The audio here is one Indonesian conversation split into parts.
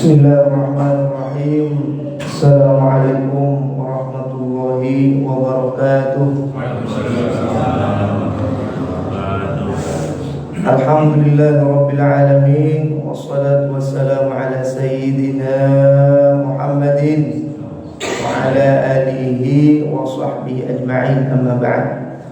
Bismillahirrahmanirrahim. Assalamualaikum warahmatullahi wabarakatuh. Alhamdulillahirabbil alamin, wassalatu wassalamu ala sayyidina Muhammadin wa ala alihi wa sahbihi ajma'in, amma ba'd.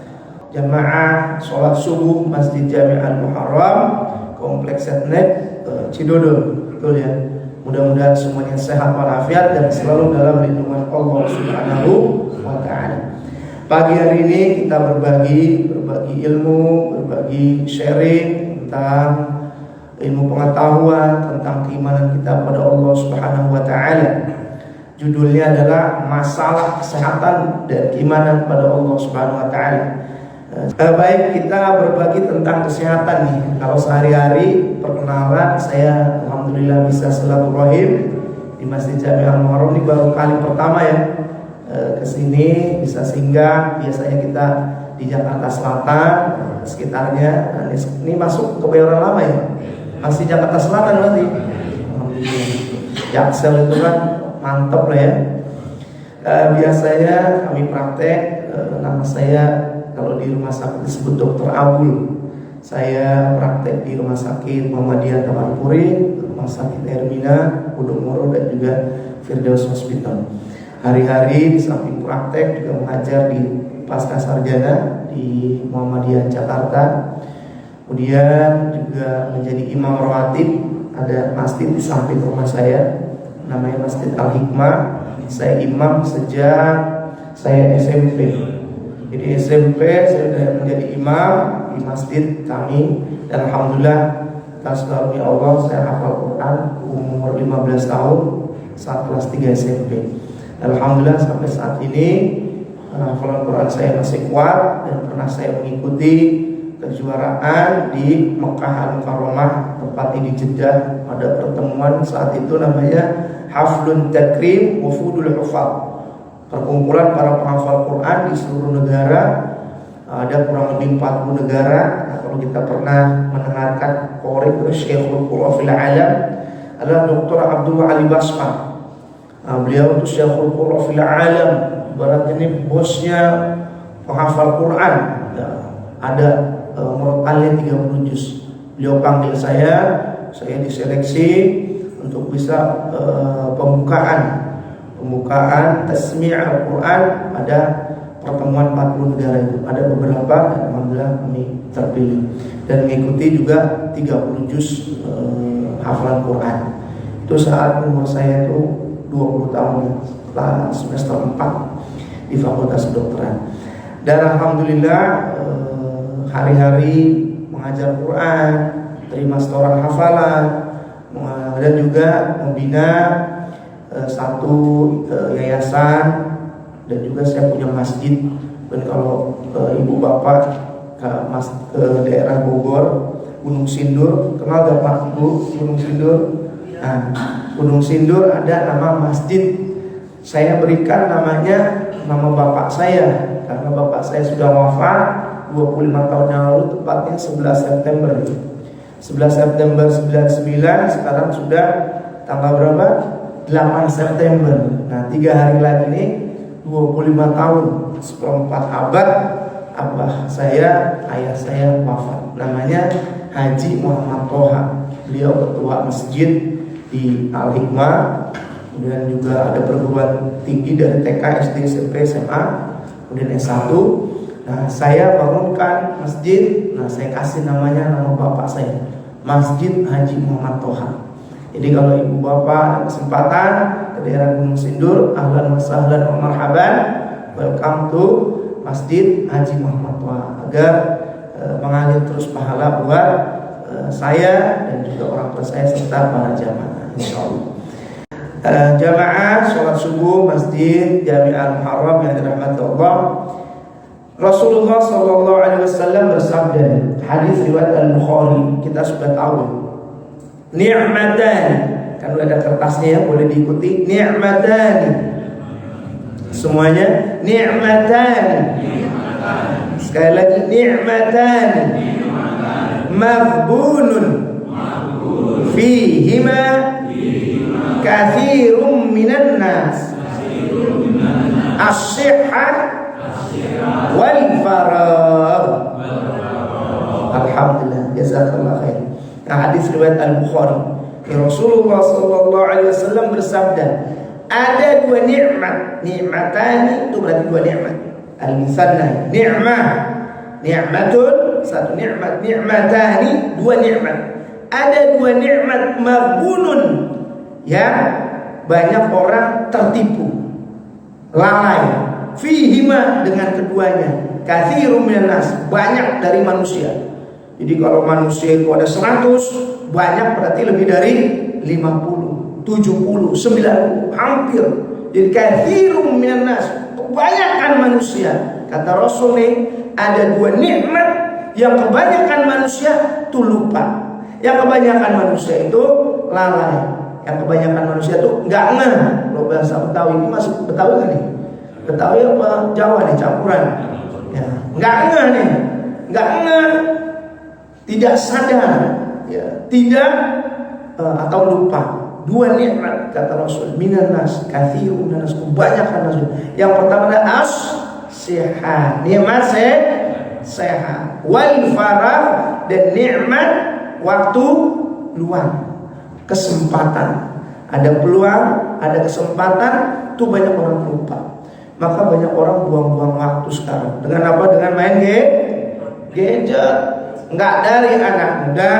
Jamaah sholat subuh Masjid Jami' Al-Muharram, Kompleks Setnek, Cidodol. Betul ya. Mudah-mudahan semuanya sehat walafiat dan selalu dalam lindungan Allah Subhanahu wa taala. Pagi hari ini kita berbagi ilmu, berbagi sharing tentang ilmu pengetahuan tentang keimanan kita pada Allah Subhanahu wa taala. Judulnya adalah masalah kesehatan dan keimanan pada Allah Subhanahu wa taala. Baik, kita berbagi tentang kesehatan nih. Kalau sehari-hari perkenalan, saya alhamdulillah bisa silaturahim di Masjid Jami' Al-Muharram. Ini baru kali pertama ya kesini, bisa singgah. Biasanya kita di Jakarta Selatan sekitarnya. Ini masuk ke Kebayoran Lama ya, masih Jakarta Selatan berarti. Alhamdulillah. Jaksel itu kan mantap lah ya. Biasanya kami praktek. Nama saya kalau di rumah sakit disebut Dr. Abul. Saya praktek di Rumah Sakit Muhammadiyah Taman Puri, Rumah Sakit Hermina, Podomoro, dan juga Firdaus Hospital. Hari-hari di samping praktek juga mengajar di Pasca Sarjana di Muhammadiyah Jakarta. Kemudian juga menjadi imam rawatib. Ada masjid di samping rumah saya, namanya Masjid Al-Hikmah. Saya imam sejak saya SMP. Jadi SMP saya sudah menjadi imam di masjid kami, dan alhamdulillah atas karunia Allah saya hafal Quran umur 15 tahun saat kelas 3 SMP. Alhamdulillah sampai saat ini hafalan Quran saya masih kuat, dan pernah saya mengikuti kejuaraan di Mekah Al-Mukarramah, tempatnya di Jeddah. Ada pertemuan saat itu namanya Haflun Takrim Wufudul Hufad, perkumpulan para penghafal Quran di seluruh negara. Ada kurang lebih 40 negara. Nah, kalau kita pernah mendengarkan Qori Syekhul Qur'an fil Alam adalah Dr. Abdul Ali Basma. Beliau itu Syekhul Qur'an fil Alam, ibaratnya ini bosnya penghafal Quran. Ada murotalnya 30 juz. Beliau panggil saya diseleksi untuk bisa pembukaan tasmi' Al-Quran pada pertemuan 40 negara itu. Ada beberapa, alhamdulillah kami terpilih dan mengikuti juga 30 juz hafalan Quran. Itu saat umur saya itu 20 tahun, setelah semester 4 di Fakultas Kedokteran. Dan alhamdulillah hari-hari mengajar Quran, terima setoran hafalan, dan juga membina satu yayasan, dan juga saya punya masjid. Dan kalau ibu bapak ke daerah Bogor, Gunung Sindur, kenal gak Pak Ibu Gunung Sindur? Nah, Gunung Sindur ada nama masjid, saya berikan namanya nama bapak saya, karena bapak saya sudah wafat 25 tahun yang lalu, tepatnya 11 September 99. Sekarang sudah tanggal berapa? 8 September. Nah, 3 hari lagi ini 25 tahun, seperempat abad abah saya, ayah saya wafat. Namanya Haji Muhammad Toha. Beliau ketua masjid di Al-Hikmah. Kemudian juga ada perguruan tinggi dari TK, SD, SMP, SMA, kemudian S1. Nah, saya bangunkan masjid. Nah, saya kasih nama bapak saya, Masjid Haji Muhammad Toha. Jadi kalau ibu bapak kesempatan ke daerah Gunung Sindur, ahlan wa sahlan wa marhaban, welcome to Masjid Haji Muhammad Toha, agar mengalir terus pahala buat saya dan juga orang tua saya serta para jamaah, insyaallah. Jamaah sholat subuh Masjid Jami' Al-Muharram yang dirahmati Allah, Rasulullah SAW bersabda, hadis riwayat Al-Bukhari, kita sudah tahu. Ni'matan, kan ada kertasnya ya, boleh diikuti. Ni'matan, semuanya ni'matan. Sekali lagi ni'matan, maghbunun fihima katsirun minan nas as-sihhat wal faragh. Alhamdulillah, jazakallah khair. Nah, hadis riwayat Al-Bukhari. Rasulullah sallallahu alaihi wasallam bersabda, ada dua nikmat, nikmatani itu berarti dua nikmat. Al-misalna nikmah, nikmatun satu nikmat, nikmatani dua nikmat. Ada dua nikmat maghbunun yang banyak orang tertipu, lalai. Fihima dengan keduanya, katsirun minan nas, banyak dari manusia. Jadi kalau manusia itu ada 100, banyak berarti lebih dari 50, 70, 90, hampir. Jadi katsirun minan nas, kebanyakan manusia. Kata Rasul nih, ada dua nikmat yang kebanyakan manusia itu lupa. Yang kebanyakan manusia itu lalai. Yang kebanyakan manusia itu nggak ngeh. Kalau bahasa Betawi ini masuk Betawi kan nih? Betawi apa Jawa nih campuran? Ya, nggak ngeh nih, nggak ngeh, tidak sadar, ya, tidak atau lupa. Dua nikmat kata Rasul, minan nas katsirun minan nas, kebanyakan manusia. Yang pertama adalah as-sihat, nikmat sehat, wal faragh, dan nikmat waktu luang, kesempatan. Ada peluang, ada kesempatan, itu banyak orang lupa. Maka banyak orang buang-buang waktu sekarang. Dengan apa? Dengan main gadget. Enggak dari anak muda,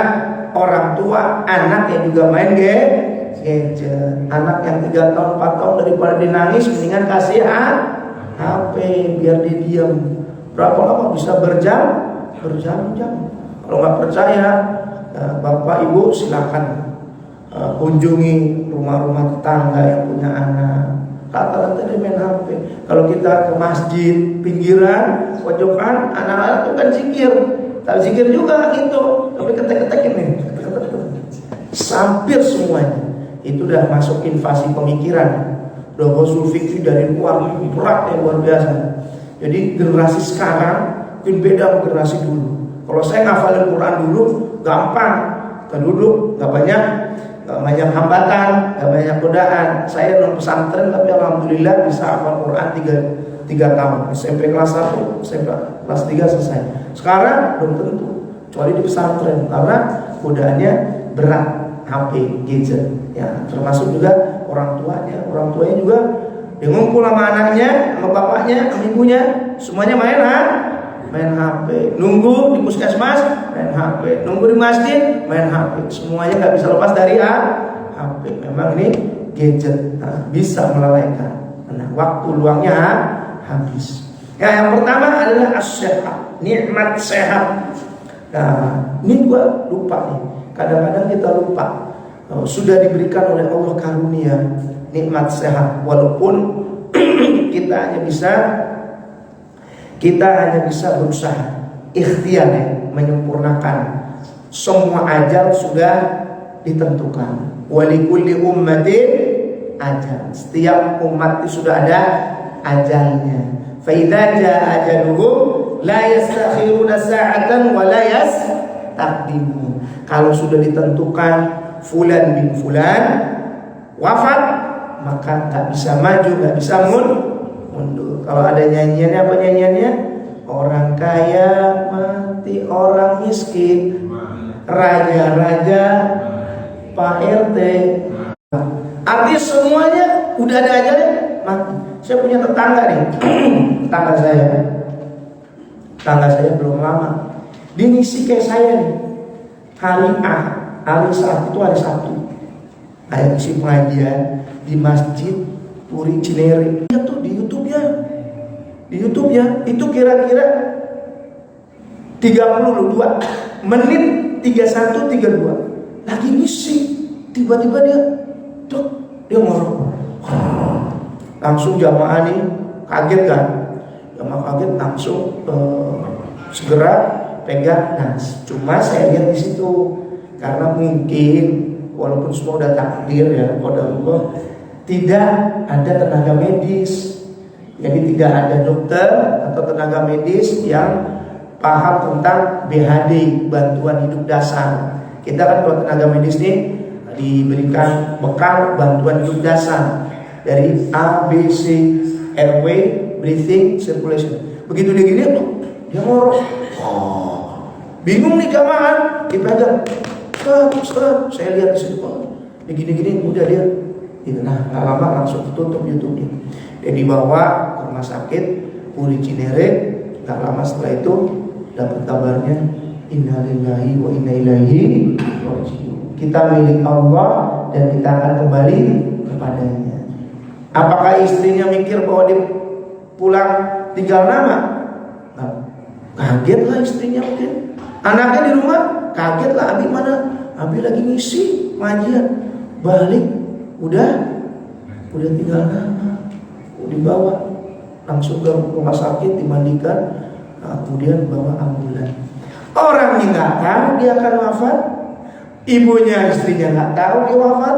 orang tua, anak yang juga main gadget. Anak yang 3 tahun, 4 tahun, daripada dia nangis, mendingan kasih HP biar dia diam. Berapa lama bisa berjam-jam. Kalau nggak percaya, Bapak Ibu silakan kunjungi rumah-rumah tetangga yang punya anak. Rata-rata dia main HP. Kalau kita ke masjid pinggiran, pojokan, anak-anak itu kan zikir. Tapi zikir juga itu, tapi ketek-ketek ini, hampir semuanya. Itu udah masuk invasi pemikiran. Udah usul fikih dari luar, berat yang luar biasa. Jadi generasi sekarang mungkin beda sama generasi dulu. Kalau saya ngafalin Quran dulu gampang, kita duduk nggak banyak hambatan, gak banyak godaan. Saya non pesantren tapi alhamdulillah bisa hafal Quran 3 tahun. SMP kelas 1, SMP kelas 3 selesai. Sekarang belum tentu, kecuali di pesantren karena godaannya berat, HP, gadget. Ya, termasuk juga orang tuanya juga dia ngumpul sama anaknya, sama bapaknya, sama ibunya, semuanya main HP, nunggu di puskesmas main HP, nunggu di masjid main HP, semuanya nggak bisa lepas dari HP. Memang ini gadget bisa melalaikan. Nah, waktu luangnya habis. Ya, yang pertama adalah as-sehat, nikmat sehat. Nah, ini gua lupa nih. Kadang-kadang kita lupa sudah diberikan oleh Allah karunia nikmat sehat, walaupun kita hanya bisa berusaha ikhtiar ya, menyempurnakan. Semua ajal sudah ditentukan. Walikulli ummatin ajal. Setiap umat itu sudah ada ajalnya. Fa idza jaa ajaluhum la yastakhiruna sa'atan wa la yastaqdimun. Kalau sudah ditentukan fulan bin fulan wafat, maka tak bisa maju, tak bisa mundur. Kalau ada nyanyiannya, apa nyanyiannya? Orang kaya mati, orang miskin, raja-raja, Pak RT. Artinya semuanya udah ada ajalnya mati. Saya punya tetangga nih, tetangga saya belum lama. Dia ngisi kayak saya nih. Hari Sabtu itu hari Sabtu. Ayah ngisi pengajian di masjid Puri Cinere. Lihat tuh di YouTube-nya itu kira-kira 32 menit 31-32 lagi ngisi, tiba-tiba dia ngorok. Langsung jamaah nih kaget kan? Jamaah kaget langsung segera pegang nas. Cuma saya lihat di situ karena mungkin walaupun semua udah takdir ya, qadar, tidak ada tenaga medis. Jadi tidak ada dokter atau tenaga medis yang paham tentang BHD, bantuan hidup dasar. Kita kan kalau tenaga medis nih diberikan bekal bantuan hidup dasar dari A, B, C, airway, breathing, circulation. Begitu dia gini tuh, dia ngorok. Bingung nih kawan, dipegang. Saya lihat di situ, dia gini-gini, udah dia. Nah, nggak lama langsung tutup YouTube-nya. Dia dibawa ke rumah sakit Uri Cinere. Nggak lama setelah itu dapat kabarnya, innalillahi wa inna ilaihi raji'un. Kita milik Allah dan kita akan kembali kepadanya. Apakah istrinya mikir bahwa dia pulang tinggal nama? Nah, kaget lah istrinya mungkin. Anaknya di rumah kaget lah. Abi mana? Abi lagi ngisi pengajian. Balik, udah tinggal nama. Dibawa langsung ke rumah sakit, dimandikan, kemudian bawa ambulan. Orangnya nggak tahu dia akan wafat, ibunya istrinya nggak tahu dia wafat,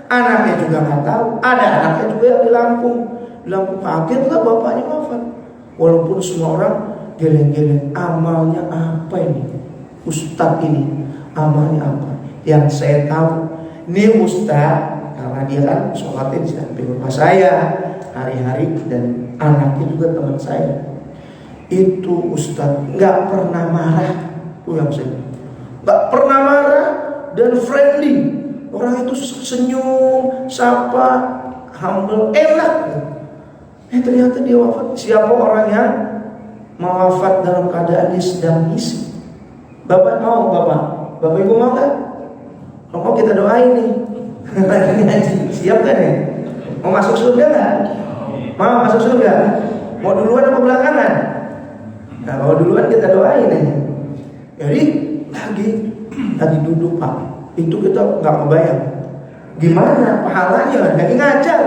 anaknya juga nggak tahu. Ada anaknya juga yang di Lampung kaget lah bapaknya wafat. Walaupun semua orang geleng-geleng, amalnya apa ini? Ustadz ini amalnya apa? Yang saya tahu, ini Ustadz karena dia kan sholatnya di samping rumah saya hari-hari, dan anaknya juga teman saya. Itu Ustadz nggak pernah marah, tuh yang saya nggak pernah marah dan friendly. Orang itu senyum, sapa, humble, enak. Ternyata dia wafat. Siapa orang yang mau wafat dalam keadaan dia sedang ngisi? Bapak mau, bapak ibu mau nggak? Kalau mau kita doain nih. Siap kan ya? Mau masuk surga nggak? Mau masuk surga? Mau duluan apa belakangan? Nah, kalau duluan kita doain aja. Jadi lagi duduk Pak, itu kita nggak kebayang gimana pahalanya lagi ngajar.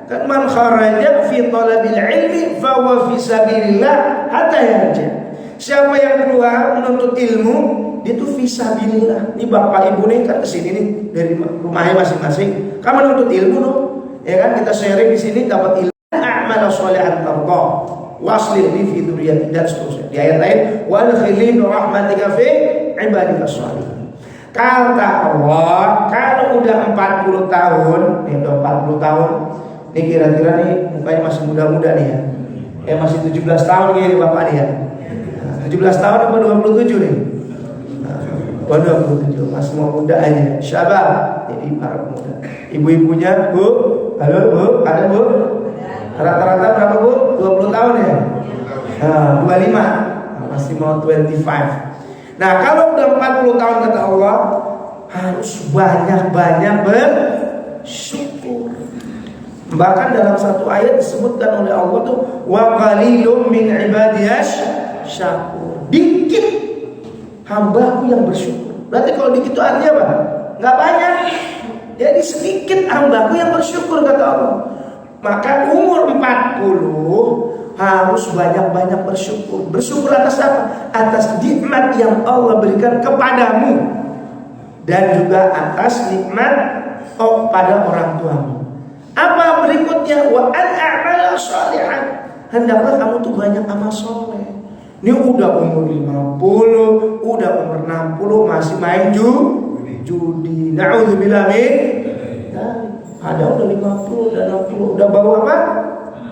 Kan man kharaja fi talabil ilmi fa huwa fi sabilillah hatta yarja. Siapa yang keluar menuntut ilmu, dia tuh fi sabilillah. Ini bapak ibu nih kan kesini nih dari rumahnya masing-masing. Kamu menuntut ilmu dong, ya kan? Kita sharing di sini dapat ilmu. A'mal sholihan tardah waslih li fi dzurriyyati dan seterusnya. Di ayat lain, wa adkhilni bi rahmatika fi ibadika sholihin. Kata Allah, kalau udah 40 tahun, nih udah 40 tahun. Ini kira-kira nih mukanya masih muda-muda nih ya. Masih 17 tahun nih bapak nih ya. 17 tahun apa 27 nih? 27, masih mau muda aja. Syabab, jadi para pemuda. Ibu-ibunya, Bu, halo Bu, ada Bu? Rata-rata berapa Bu? 20 tahun ya? 25, masih mau 25. Nah, kalau udah 40 tahun kata Allah, harus banyak-banyak bersyukur. Bahkan dalam satu ayat disebutkan oleh Allah tuh, wa qalilum min ibadiyas syakur. Dikit hambaku yang bersyukur. Berarti kalau dikit itu artinya apa? Nggak banyak. Jadi sedikit hambaku yang bersyukur kata Allah. Maka umur 40 harus banyak-banyak bersyukur. Bersyukur atas apa? Atas nikmat yang Allah berikan kepadamu, dan juga atas nikmat pada orang tuamu. Apa berikutnya? Wa an a'mala sholihan. Hendaklah kamu tuh banyak amal soleh. Ini udah umur 50, udah umur 60 masih main judi. Na'udzubillah min. Ada udah 50, udah 60, udah bawa apa?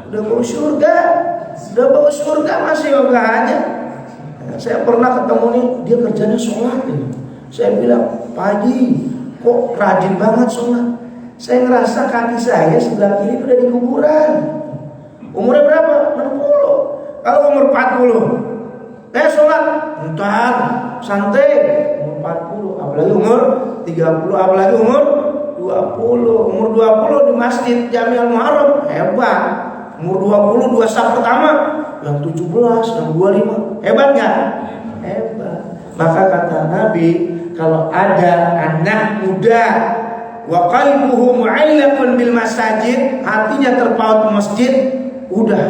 Udah bawa surga. Udah bawa surga masih aja. Saya pernah ketemu nih, dia kerjanya sholat nih. Saya bilang, Pak Haji, kok rajin banget sholat? Saya ngerasa kaki saya sebelah kiri udah di kuburan. Umurnya berapa? 60. Kalau umur 40, sholat ntar santai. Umur 40, apalagi umur 30, apalagi umur 20. Umur 20 di Masjid Jami'ul Muharram, hebat. Umur 20 2 saf pertama, yang 17, yang 25, hebat nggak? Hebat. Maka kata Nabi, kalau ada anak muda wa qalbuhu mu'allaqun bil masajid, hatinya terpaut di masjid, udah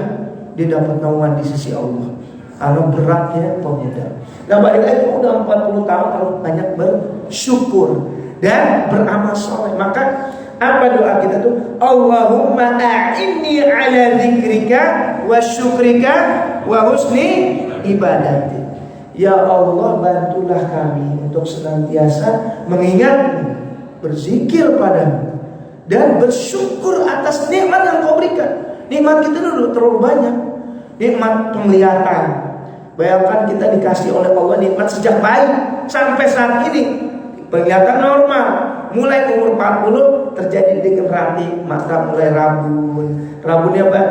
dia dapat naungan di sisi Allah. Kalau beratnya pemuda. Nah, balik lagi udah 40 tahun harus banyak bersyukur dan beramal soleh. Maka apa doa kita tuh? Allahumma a'inni ala dzikrika wa syukrika wa husni ibadati. Ya Allah, bantulah kami untuk senantiasa mengingatmu berzikir padamu, dan bersyukur atas nikmat yang kau berikan. Nikmat kita dulu terlalu banyak. Nikmat penglihatan. Bayangkan kita dikasih oleh Allah nikmat sejak bayi sampai saat ini. Penglihatan normal. Mulai umur 40 terjadi degeneratif, mata mulai rabun. Rabunnya apa?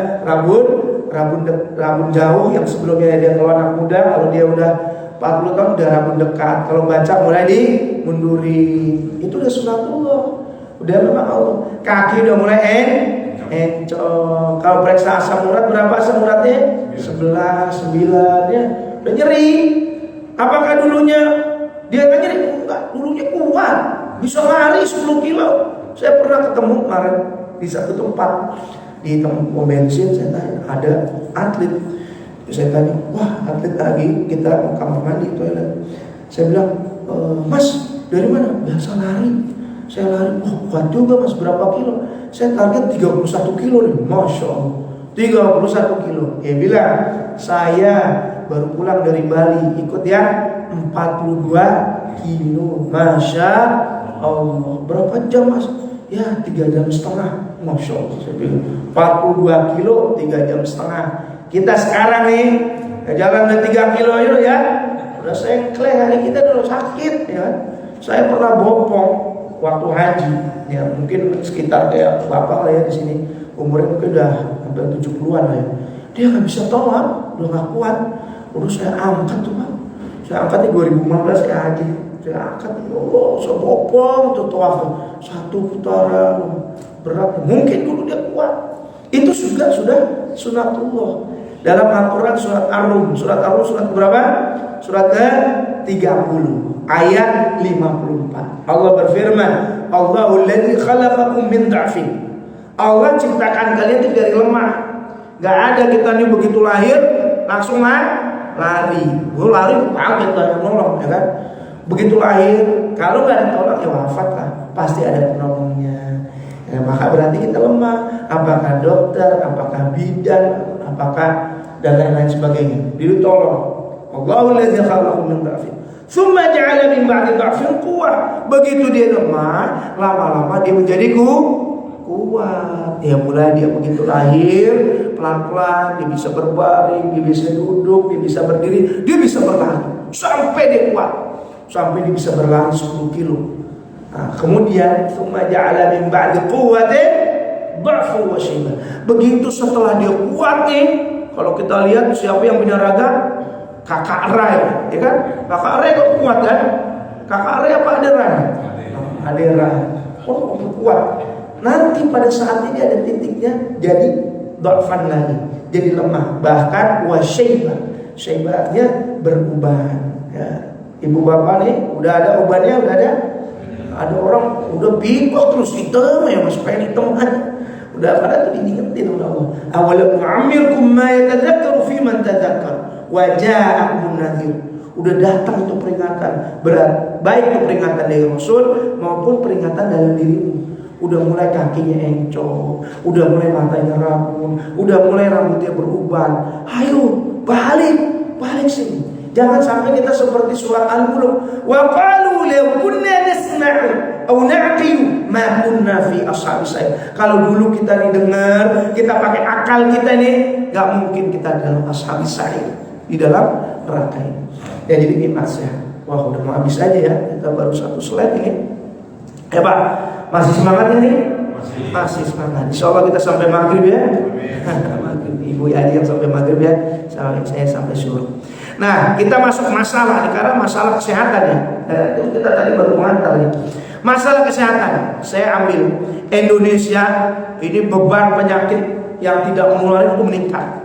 Rabun jauh yang sebelumnya dia kalau anak muda, kalau dia udah 40 tahun udah rabun dekat. Kalau baca mulai dimunduri. Itu udah sunatullah. Udah memang Allah. Kaki udah mulai encok. Kalau periksa asam urat berapa asam uratnya? 11, 9 ya. Udah nyeri. Apakah dulunya dia nggak nyeri? Enggak, dulunya kuat. Bisa lari 10 kilo. Saya pernah ketemu kemarin di satu tempat di tempat bensin, saya tanya, ada atlet. Saya tanya, wah atlet lagi, kita mau kamar mandi toilet. Saya bilang, Mas dari mana? Biasa lari. Saya lari, kuat juga Mas, berapa kilo? Saya target 31 kilo nih, Masya Allah, 31 kilo. Dia bilang, saya baru pulang dari Bali, ikut ya 42 kilo. Masya Allah. Berapa jam Mas? Ya 3 jam setengah. Masya Allah. Saya bilang 42 kilo 3 jam setengah. Kita sekarang nih jalan udah 3 kilo aja ya, udah sengkleh, hari kita dulu sakit ya. Saya pernah bopong waktu haji ya, mungkin sekitar kayak bapak lah ya di sini, umurnya mungkin udah hampir 70-an lah ya. Dia nggak bisa tolak, udah nggak kuat. Udah saya angkat tuh Pak. Saya angkat di 2015 kayak haji. Saya angkat, ya Allah, saya bopong tuh tawaf satu putaran berat. Mungkin dulu dia kuat. Itu sudah sunatullah. Dalam Al-Quran surat Ar-Rum, surat berapa? Surat ke-30 ayat 54. Allah berfirman, Allahul ladzi khalaqakum min dha'fin. Allah ciptakan kalian itu dari lemah. Gak ada kita nih begitu lahir langsung lari. Lari kaget lah yang nolong, ya kan? Begitu lahir, kalau gak ditolong ya wafat lah. Pasti ada penolongnya. Ya, maka berarti kita lemah. Apakah dokter, apakah bidan, apakah dan lain-lain sebagainya. Ditolong. Allahul ladzi khalaqakum min dha'fin, tsumma ja'ala min ba'di dha'fin quwwah. Begitu dia lemah, lama-lama dia menjadi kuat. Dia mulai dia begitu lahir, pelan-pelan dia bisa berbaring, dia bisa duduk, dia bisa berdiri, dia bisa berlari sampai dia kuat. Sampai dia bisa berlari 10 kilo. Nah, kemudian tsumma ja'ala min ba'di quwwatin dha'fu wa syaibah. Begitu setelah dia kuat nih, kalau kita lihat siapa yang punya raga? Kakak Rai, ya kan? Kakak Rai kok kuat kan? Kakak Rai apa ada Rai? Ada Rai. Oh, kuat. Nanti pada saat ini ada titiknya jadi dha'fan lagi, jadi lemah. Bahkan wa syaibah. Syaibahnya beruban. Ya. Ibu bapak nih udah ada ubannya, udah ada. Ada orang udah bingkok terus hitam ya, Mas, pengen hitam aja. Udah pada tuh diingetin oleh Allah. Awalam nu'ammirkum ma yatadzakkaru fi man tadzakkar wa ja'akumun nadhir. Udah datang untuk peringatan, berat baik itu peringatan dari Rasul maupun peringatan dalam dirimu. Udah mulai kakinya encok, udah mulai matanya rabun, udah mulai rambutnya beruban. Ayo balik sini. Jangan sampai kita seperti surat Al-Mulk. Wa qalu law kunna nasma'u aw na'qilu ma kunna fi ashabis sa'ir. Kalau dulu kita nih dengar, kita pakai akal kita nih, enggak mungkin kita dalam ashabis sa'ir, di dalam neraka ini. Ya jadi nikmat ya. Wah, udah mau habis aja ya. Kita baru satu slide ini. Ya Pak, masih semangat ini? Masih semangat. Insyaallah kita sampai maghrib ya. Maghrib. Ibu Adi yang sampai maghrib ya. Saya sampai suruh. Nah, kita masuk masalah karena masalah kesehatan ya. Itu kita tadi baru mengantar ya. Masalah kesehatan. Saya ambil Indonesia ini beban penyakit yang tidak menular itu meningkat.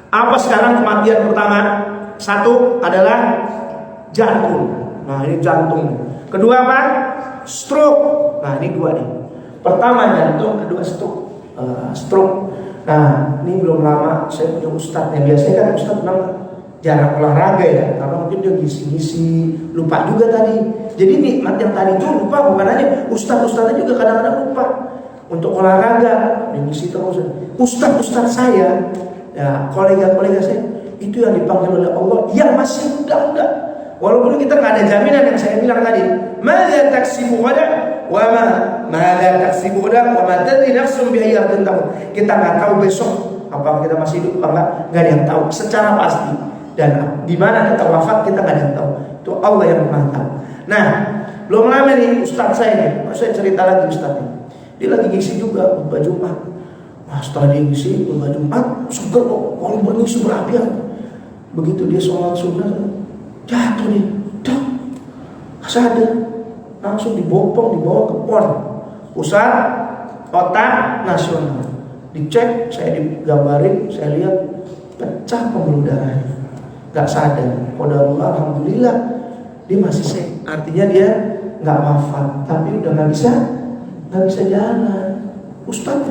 Apa sekarang kematian pertama? Satu adalah jantung. Nah, ini jantung. Kedua apa? Stroke. Nah, ini dua nih. Pertama jantung, kedua stroke. Nah, ini belum lama saya punya ustadz yang biasanya kan ustadz memang jarang olahraga ya, karena mungkin dia ngisi-ngisi, lupa juga tadi. Jadi nikmat yang tadi itu lupa, bukan hanya ustadz-ustadznya juga kadang-kadang lupa untuk olahraga, dia ngisi terus. Ustadz-ustadz saya, ya kolega-kolega saya itu yang dipanggil oleh Allah yang masih muda-muda. Walaupun kita nggak ada jaminan yang saya bilang tadi, madza taksibu ghada wa la taksibu wa ma tadri nafsun bi ayyi ardin tamut. Kita nggak tahu besok apa kita masih hidup apa nggak ada yang tahu secara pasti, dan di mana kita wafat kita nggak ada yang tahu, itu Allah yang Maha tahu. Nah, belum lama nih ustaz saya cerita lagi ustaznya, dia lagi ngisi juga khutbah Jumat. Nah, setelah dia ngisi khutbah Jumat seger kok, kalau berngisi berapi-api. Begitu dia sholat sunnah jatuh dia, sadar, langsung dibopong dibawa ke PON, Pusat Otak Nasional. Dicek, saya digambarin, saya lihat pecah pembuluh darahnya, nggak sadar. Qadarullah, alhamdulillah dia masih sehat, artinya dia nggak wafat, tapi udah nggak bisa jalan. Ustaz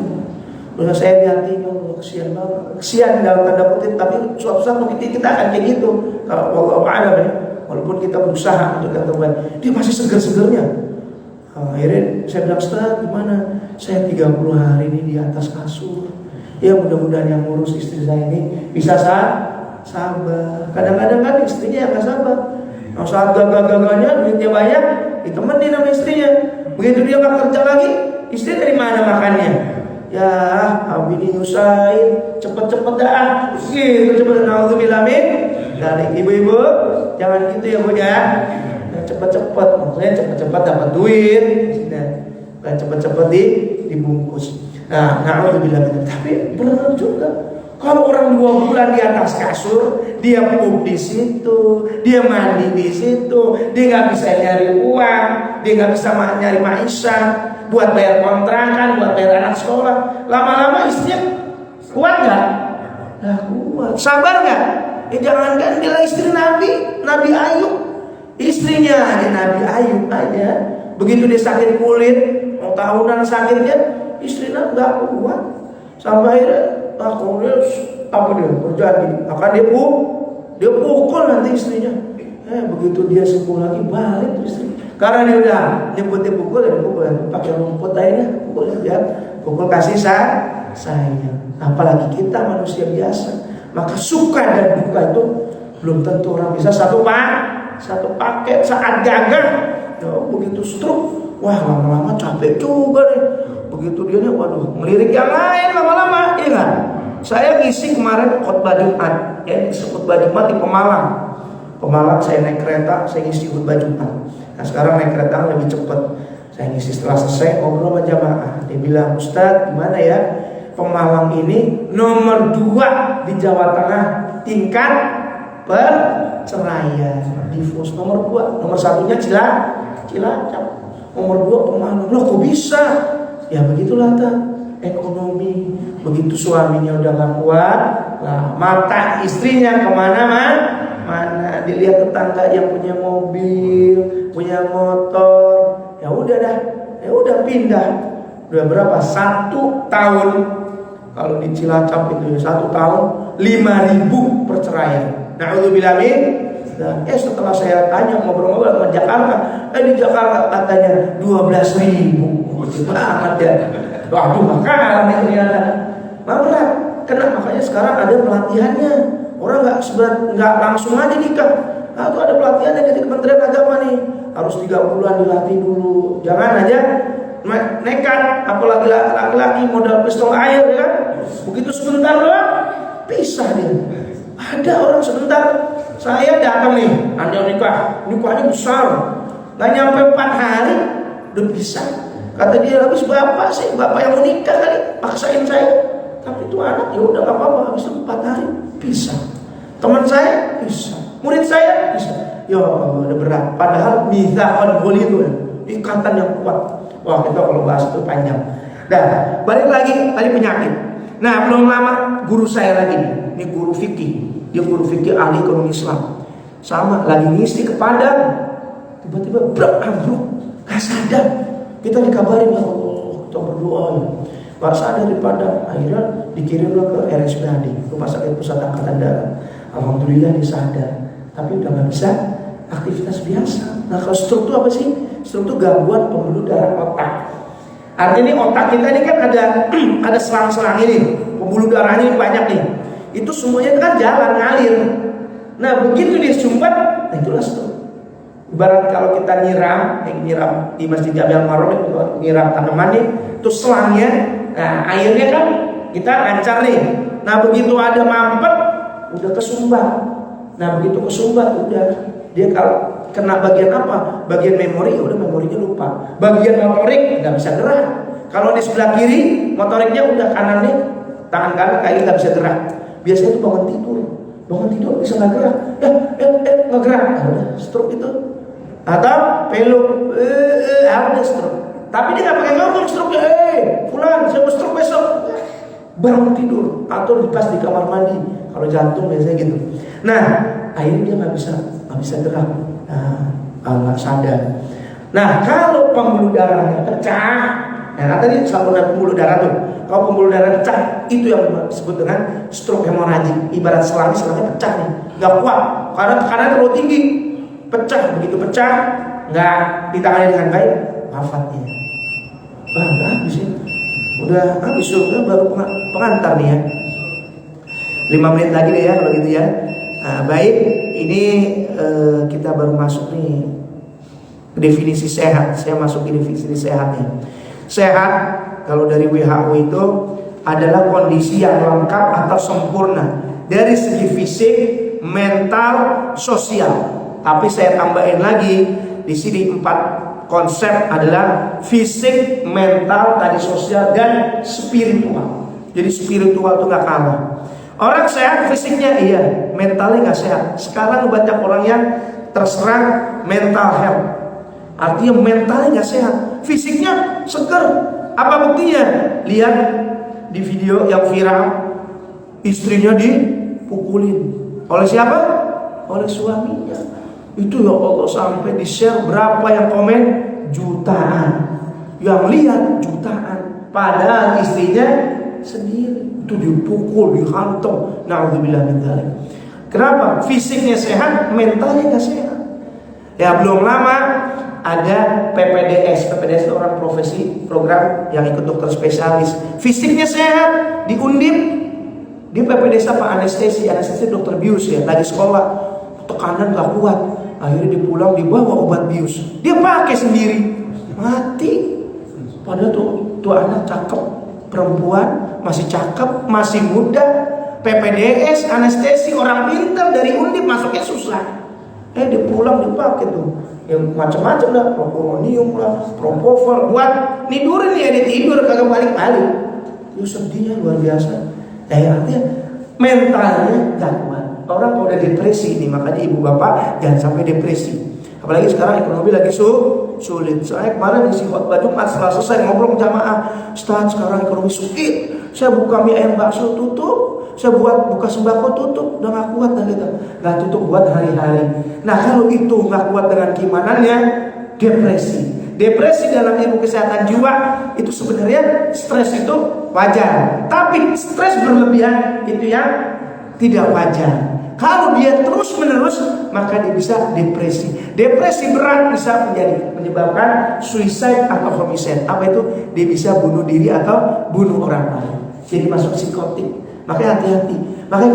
udah saya lihatin, Allah kesian banget, kesian dalam tanda kutip, tapi suatu saat mungkin kita akan kayak gitu. Kalau Allah ada, walaupun kita berusaha untuk yang terbaik, dia masih seger-segernya. Akhirnya saya bilang, Ustaz gimana? Saya 30 hari ini di atas kasur. Ya mudah-mudahan yang ngurus istri saya ini bisa sabar. Kadang-kadang kan istrinya yang gak sabar. Nah, saat gagal-gagalnya duitnya banyak, ditemenin sama istrinya. Begitu dia gak kerja lagi, istri dari mana makannya? Ya, abi ini nyusahin, cepet-cepet dah. Gitu, cepet. Nauzubillah min. Dari ibu-ibu, jangan gitu ya Bu ya. Cepet-cepet, maksudnya cepet-cepet dapat duit, dan cepet-cepet dibungkus. Nah, na'udzubillah min. Tapi benar juga, kalau orang 2 bulan di atas kasur, dia pup di situ, dia mandi di situ, dia nggak bisa nyari uang, dia nggak bisa nyari maisha, buat bayar kontrakan, buat bayar anak sekolah. Lama-lama istrinya kuat nggak? Nah, kuat. Sabar nggak? Jangankan dia istri Nabi Ayub. Istrinya ada Nabi Ayub aja, begitu dia sakit kulit, mau tahunan sakitnya, istrinya nggak kuat, sampai akhirnya dia berjanji akan dia pukul nanti istrinya. Begitu dia sembuh lagi balik istri, karena dia udah nyebut dia pukul pakai rumput aja, pukul kasih sayang. Apalagi kita manusia biasa, maka suka dan duka itu belum tentu orang bisa satu paket saat gagal. Begitu stroke, wah lama-lama capek juga nih. Begitu dia waduh melirik yang lain lama-lama, iya kan? Saya ngisi kemarin khutbah Jumat, khutbah Jumat di Pemalang saya naik kereta, saya ngisi khutbah Jumat. Nah sekarang naik kereta lebih cepat. Saya ngisi setelah selesai ngobrol sama jamaah. Dia bilang, Ustaz gimana ya? Pemalang ini nomor 2 di Jawa Tengah tingkat perceraian, divorce. Nomor 2, nomor 1-nya Cilacap, nomor 2 Pemalang. Loh kok bisa? Ya begitulah ekonomi. Begitu suaminya udah gak kuat, lah mata istrinya kemana-mana. Dilihat tetangga yang punya mobil, punya motor, ya udah pindah. Udah berapa? 1 tahun. Kalau di Cilacap itu 1 tahun 5.000 perceraian. Na'udzubillah min. Setelah saya tanya ngobrol-ngobrol sama Jakarta, di Jakarta katanya 12.000. Banget ya. Waduh, makalah nih ternyata. Berat. Kenapa? Makanya sekarang ada pelatihannya. Orang nggak langsung aja nikah. Nah, itu ada pelatihannya dari Kementerian Agama nih. Harus 3 bulan dilatih dulu. Jangan aja nekat, apalagi laki-laki modal pistol air ya kan. Begitu sebentar doang pisah dia. Ada orang sebentar, saya datang nih, Anda nikahnya besar, nggak nyampe 4 hari udah pisah. Kata dia, habis bapak yang mau nikah kali, paksain saya. Tapi itu anak ya udah nggak apa-apa, habis 4 hari pisah. Teman saya pisah, murid saya pisah. Ya Allah, udah berat. Padahal mitsaqan ghalidun, ikatan yang kuat. Wah, kita kalau bahas itu panjang. Nah, balik lagi tadi penyakit. Nah, belum lama guru saya lagi nih. Ini guru fikih. Dia guru fikih ahli ekonomi Islam. Sama lagi ngisi ke Padang. Tiba-tiba ambruk, gak sadar. Kita dikabarin, ya Allah, kita berdoa. Gak sadar di Padang. Akhirnya dikirimlah ke RSPAD, Rumah Sakit Pusat Angkatan Darat. Alhamdulillah dia sadar. Tapi udah gak bisa aktivitas biasa. Nah, kalau stroke itu apa sih? Stroke itu gangguan pembuluh darah otak. Artinya otak kita ini kan ada selang-selang ini, pembuluh darahnya ini banyak nih. Itu semuanya kan jalan ngalir. Nah begitu dia sumbat, nah itulah stroke. Ibarat kalau kita nyiram di Masjid Jami Al-Maram itu nyiram tanaman nih, terus selangnya, nah airnya kan kita lancar nih. Nah begitu ada mampet, udah kesumbat. Nah begitu kesumbat udah dia kalau kena bagian apa? Bagian memori, udah memorinya lupa. Bagian motorik nggak bisa gerak. Kalau di sebelah kiri motoriknya udah kanannya, tangan kanan kayak nggak bisa gerak. Biasanya itu bangun tidur bisa nggak gerak. Nggak gerak, nah, udah stroke itu. Atau peluk, ada stroke. Tapi dia nggak pakai ngomong stroke, fulan saya mau stroke besok. Bangun tidur atau pas di kamar mandi. Kalau jantung biasanya gitu. Nah, akhirnya dia nggak bisa gerak, nggak sadar. Nah, kalau pembuluh darahnya pecah, nah tadi saluran pembuluh darah tuh. Kalau pembuluh darah pecah, itu yang disebut dengan stroke hemoragik. Ibarat selangnya pecah nih, nggak kuat karena tekanan terlalu tinggi. Pecah, begitu pecah nggak ditangani dengan baik, wafatnya. Udah habis ya. Udah habis, udah baru pengantar nih ya. 5 menit lagi deh ya kalau gitu ya. Baik, ini kita baru masuk nih definisi sehat. Saya masuk ke definisi sehatnya. Sehat kalau dari WHO itu adalah kondisi yang lengkap atau sempurna dari segi fisik, mental, sosial. Tapi saya tambahin lagi di sini 4 konsep adalah fisik, mental, tadi sosial dan spiritual. Jadi spiritual itu nggak kalah. Orang sehat fisiknya iya, mentalnya nggak sehat. Sekarang banyak orang yang terserang mental health. Artinya mentalnya nggak sehat, fisiknya seger. Apa buktinya? Lihat di video yang viral, istrinya dipukulin oleh siapa? Oleh suaminya. Itu ya Allah sampai di-share berapa yang komen? Jutaan. Yang lihat jutaan. Padahal istrinya sendiri itu dipukul, dihantam. Na'udzubillah min dzalik. Kenapa? Fisiknya sehat, mentalnya nggak sehat. Ya belum lama ada PPDS. PPDS itu orang profesi program yang ikut dokter spesialis. Fisiknya sehat, di Undip. Di PPDS apa? Anestesi dokter bius ya. Lagi sekolah, tekanan nggak kuat. Akhirnya dipulang dibawa obat bius. Dia pakai sendiri, mati. Padahal tuh anak cakep, perempuan masih cakep, masih muda. PPDS, anestesi, orang pintar dari Undip masuknya susah. Dia pulang dipakai tuh, yang macam-macam lah, propofol lah, propofol buat nidurin ya, dia tidur kagak balik-balik. Itu sedihnya luar biasa. Artinya mentalnya gak kuat. Orang kalau udah depresi nih, makanya ibu bapak jangan sampai depresi. Apalagi sekarang ekonomi lagi sulit. Soalnya kemarin isi khotbah Jumat setelah selesai ngobrol jamaah, Ustaz sekarang ekonomi sulit. Saya buka mie ayam bakso tutup, saya buka sembako tutup, udah gak kuat dah gitu. Gak tutup buat hari-hari. Nah kalau itu gak kuat dengan keimanannya, depresi. Depresi dalam ilmu kesehatan jiwa itu sebenarnya stres itu wajar, tapi stres berlebihan itu yang tidak wajar. Kalau dia terus menerus maka dia bisa depresi. Depresi berat bisa menyebabkan suicide atau homicide. Apa itu? Dia bisa bunuh diri atau bunuh orang lain. Jadi masuk psikotik. Makanya hati-hati. Makanya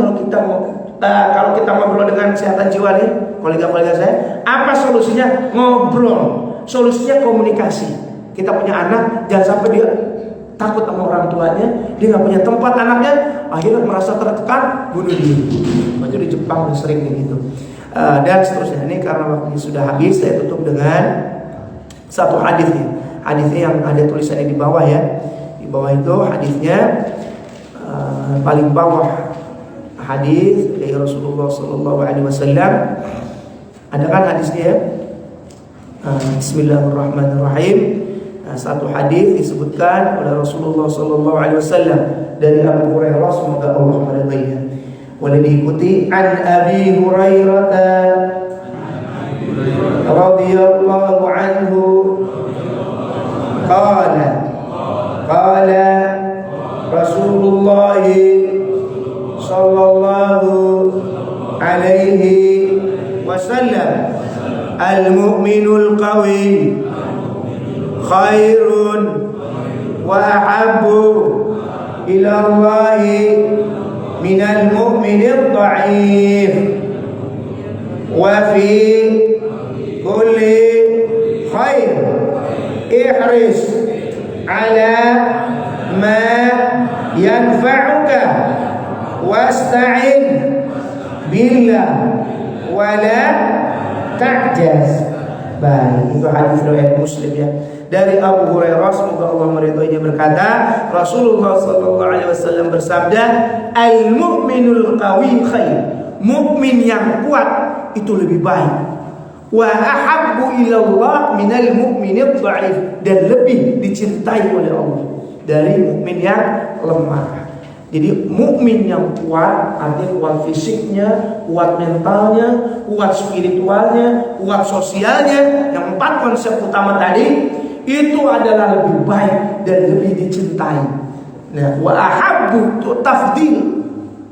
kalau kita ngobrol dengan kesehatan jiwa nih, kolega-kolega saya, apa solusinya? Ngobrol. Solusinya komunikasi. Kita punya anak, jangan sampai dia takut sama orang tuanya, dia nggak punya tempat anaknya, akhirnya merasa tertekan, bunuh diri. Itu di Jepang sering gitu. Dan seterusnya. Ini karena waktunya sudah habis, saya tutup dengan satu hadisnya. Hadisnya yang ada tulisannya di bawah ya. Di bawah itu hadisnya paling bawah hadis dari Rasulullah SAW. Ada kan hadisnya? Bismillahirrahmanirrahim. Satu hadis disebutkan oleh Rasulullah SAW dari Abu Hurairah, semoga Allah meridainya. Boleh diikuti an Abi Hurairah radhiyallahu anhu qala Rasulullah sallallahu alaihi wasallam al-mu'minul qawi khairun wa ahabbu ila Allah minal mu'minid dha'if wa fi kulli khair. Ihris ala ma yanfa'uka wasta'in billah wala ta'jaz. Baik, itu hadis riwayat Muslim ya. Dari Abu Hurairah, semoga Allah meridhoinya, berkata, Rasulullah sallallahu alaihi wasallam bersabda, al-mu'minul qawi khair. Mukmin yang kuat itu lebih baik. Wa ahabbu ilallah minal mu'minid dha'if, dan lebih dicintai oleh Allah dari mukmin yang lemah. Jadi mukmin yang kuat artinya kuat fisiknya, kuat mentalnya, kuat spiritualnya, kuat sosialnya. Yang 4 konsep utama tadi itu adalah lebih baik dan lebih dicintai. Nah, wa ahabbu itu tafdil,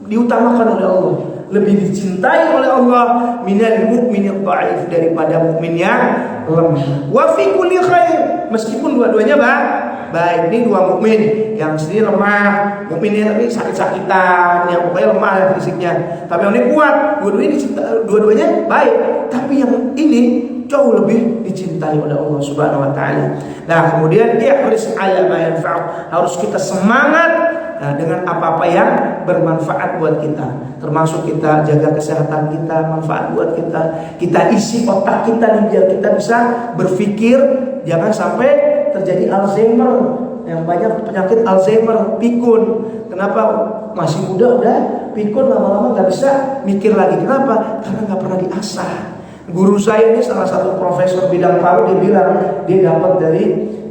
diutamakan oleh Allah, lebih dicintai oleh Allah minal mu'min dhaif, daripada mukmin yang lemah. Wa fi kulli khair, meskipun dua-duanya baik. Ini dua mukmin, yang sini lemah, mukminnya tapi sakit-sakitan, yang pokoknya lemah fisiknya, tapi yang ini kuat, dua-duanya baik, tapi yang ini jauh lebih dicintai oleh Allah Subhanahu wa taala. Nah, kemudian ihris ala ma yanfa'u, harus kita semangat dengan apa-apa yang bermanfaat buat kita, termasuk kita jaga kesehatan kita, manfaat buat kita. Kita isi otak kita nih biar kita bisa berpikir, jangan sampai terjadi Alzheimer. Yang banyak penyakit Alzheimer, pikun. Kenapa? Masih muda udah pikun, lama-lama nggak bisa mikir lagi. Kenapa? Karena nggak pernah diasah. Guru saya ini salah satu profesor bidang paru, dia bilang dia dapat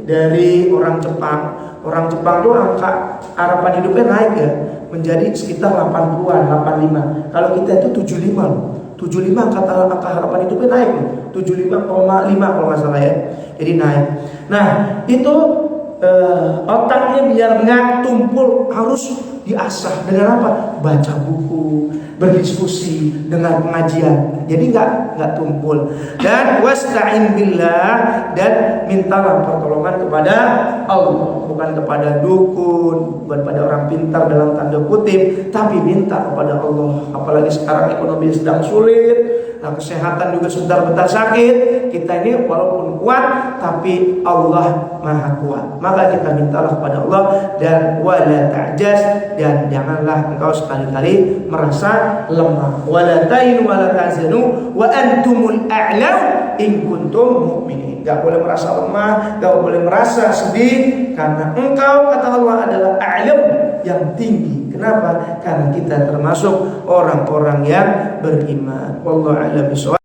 dari orang Jepang. Orang Jepang tuh angka harapan hidupnya naik ya, menjadi sekitar 80-an, 85. Kalau kita itu 75 loh. 75 angka harapan hidupnya naik loh. 75,5 kalau nggak salah ya. Jadi naik. Nah, itu otaknya biar nggak tumpul harus diasah dengan apa? Baca buku, berdiskusi, dengan pengajian. Jadi nggak tumpul. Dan wasta'in billah, dan mintalah pertolongan kepada Allah, bukan kepada dukun, bukan pada orang pintar dalam tanda kutip, tapi minta kepada Allah. Apalagi sekarang ekonomi sedang sulit, kesehatan juga sedang bentar sakit. Kita ini walaupun kuat, tapi Allah Maha Kuat. Maka kita mintalah kepada Allah, dan wala ta'jaz, dan janganlah engkau sekali-kali merasa lemah. Wala ta'inu wala tahzanu wa antumul a'lau in kuntum mu'minin. Gak boleh merasa lemah, gak boleh merasa sedih, karena engkau, kata Allah, adalah a'lau, yang tinggi. Kenapa? Karena kita termasuk orang-orang yang beriman. Wallahu a'lam bishawab.